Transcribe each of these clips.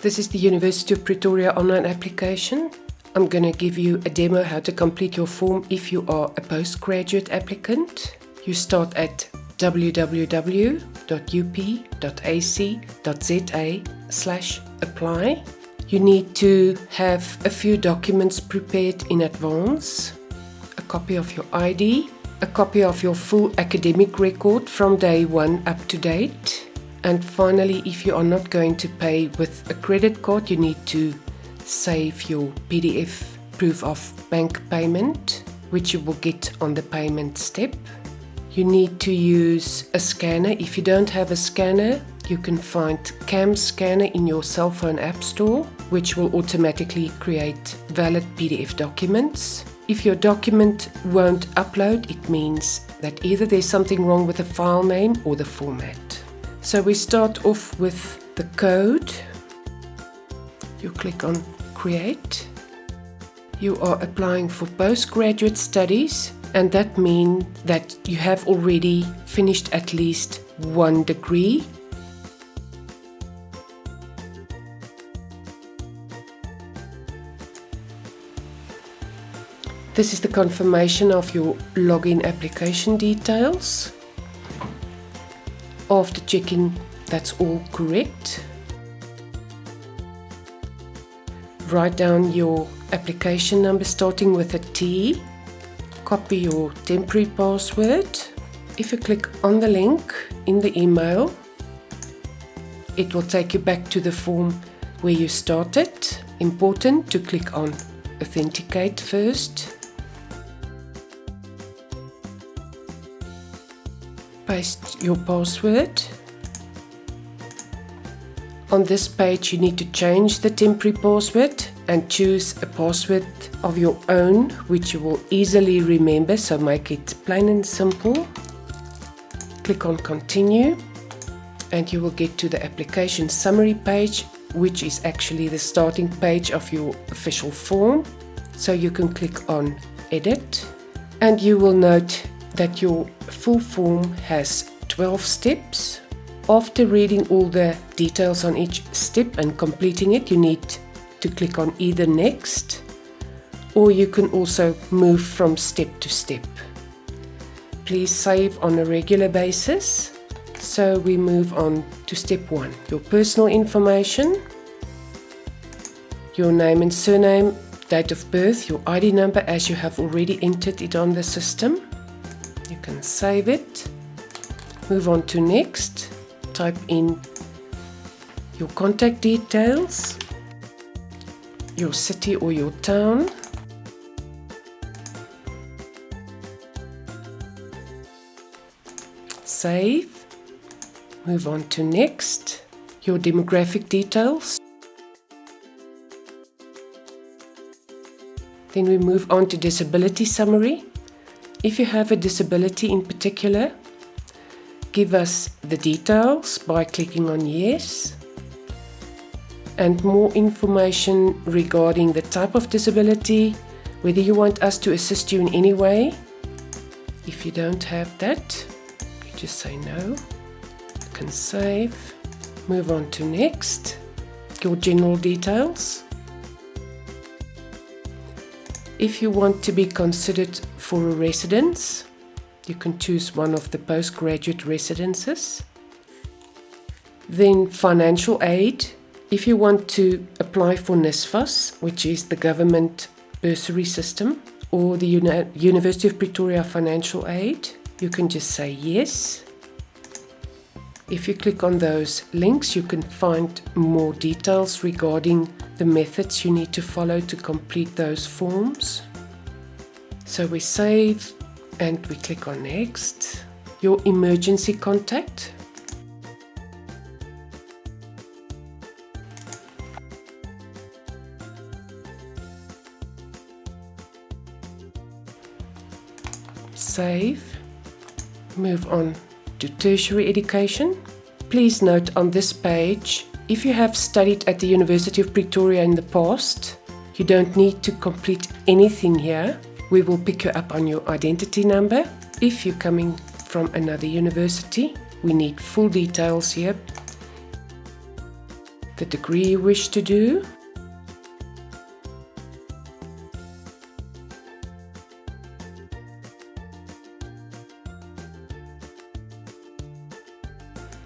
This is the University of Pretoria online application. I'm going to give you a demo how to complete your form if you are a postgraduate applicant. You start at www.up.ac.za/apply. You need to have a few documents prepared in advance. A copy of your ID, a copy of your full academic record from day one up to date. And finally, if you are not going to pay with a credit card, you need to save your PDF proof of bank payment, which you will get on the payment step. You need to use a scanner. If you don't have a scanner, you can find Cam Scanner in your cell phone app store, which will automatically create valid PDF documents. If your document won't upload, it means that either there's something wrong with the file name or the format. So we start off with the code. You click on Create. You are applying for postgraduate studies, and that means that you have already finished at least one degree. This is the confirmation of your login application details. After checking that's all correct, write down your application number starting with a T. Copy your temporary password. If you click on the link in the email, it will take you back to the form where you started. Important to click on Authenticate first. Paste your password. On this page, you need to change the temporary password and choose a password of your own, which you will easily remember, so make it plain and simple. Click on Continue, and you will get to the application summary page, which is actually the starting page of your official form. So you can click on Edit, and you will note that your full form has 12 steps. After reading all the details on each step and completing it, you need to click on either Next, or you can also move from step to step. Please save on a regular basis. So we move on to step 1. Your personal information, your name and surname, date of birth, your ID number as you have already entered it on the system. You can save it. Move on to Next. Type in your contact details, your city or your town. Save. Move on to Next. Your demographic details. Then we move on to disability summary. If you have a disability in particular, give us the details by clicking on Yes. And more information regarding the type of disability, whether you want us to assist you in any way. If you don't have that, you just say no. You can save. Move on to Next. Your general details. If you want to be considered for a residence, you can choose one of the postgraduate residences. Then financial aid. If you want to apply for NSFAS, which is the government bursary system, or the University of Pretoria financial aid, you can just say yes. If you click on those links, you can find more details regarding the methods you need to follow to complete those forms. So we save and we click on Next. Your emergency contact. Save. Move on to tertiary education. Please note on this page, if you have studied at the University of Pretoria in the past, you don't need to complete anything here. We will pick you up on your identity number. If you're coming from another university, we need full details here. the degree you wish to do,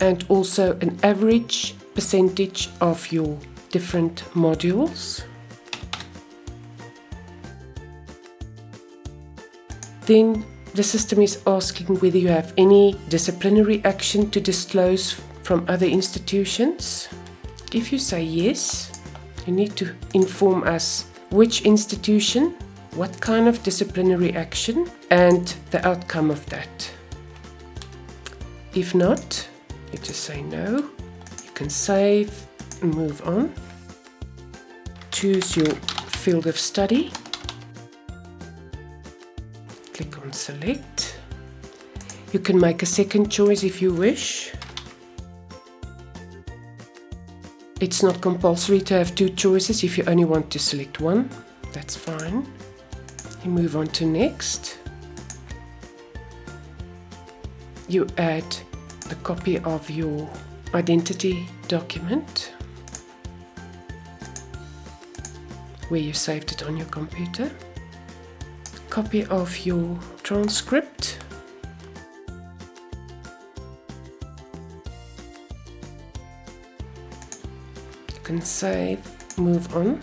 and also an average percentage of your different modules. Then the system is asking whether you have any disciplinary action to disclose from other institutions. If you say yes, you need to inform us which institution, what kind of disciplinary action, and the outcome of that. If not, you just say no. You can save and move on. Choose your field of study. Click on select. You can make a second choice if you wish. It's not compulsory to have two choices. If you only want to select one, that's fine. You move on to next. You add the copy of your identity document where you saved it on your computer. Copy of your transcript. You can save, move on.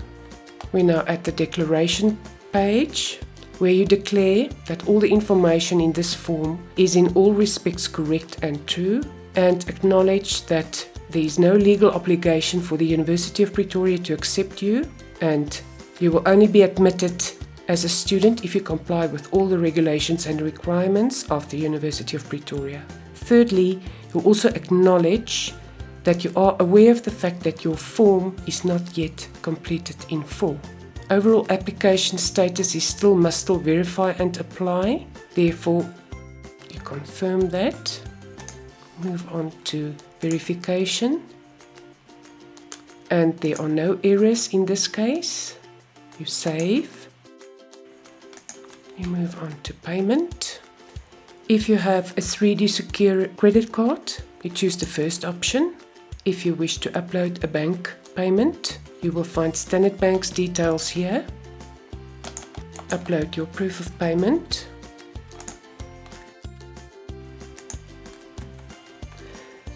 We're now at the declaration page where you declare that all the information in this form is in all respects correct and true, and acknowledge that there is no legal obligation for the University of Pretoria to accept you, and you will only be admitted as a student if you comply with all the regulations and requirements of the University of Pretoria. Thirdly, you also acknowledge that you are aware of the fact that your form is not yet completed in full. Overall application status is must still verify and apply. Therefore, you confirm that. Move on to verification. And there are no errors in this case. You save. You move on to payment. If you have a 3D secure credit card, you choose the first option. If you wish to upload a bank payment, you will find Standard Bank's details here. Upload your proof of payment.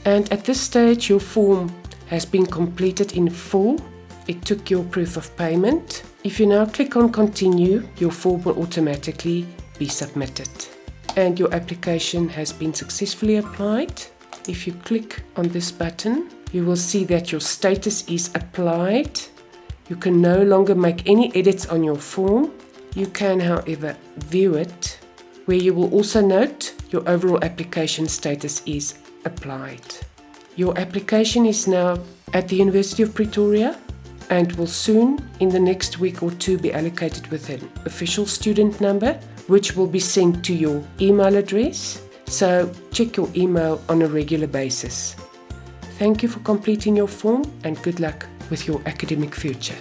And at this stage, your form has been completed in full. It took your proof of payment. If you now click on continue, your form will automatically be submitted. And your application has been successfully applied. If you click on this button, you will see that your status is applied. You can no longer make any edits on your form. You can, however, view it, where you will also note your overall application status is applied. Your application is now at the University of Pretoria and will soon, in the next week or two, be allocated with an official student number, which will be sent to your email address. So check your email on a regular basis. Thank you for completing your form and good luck with your academic future.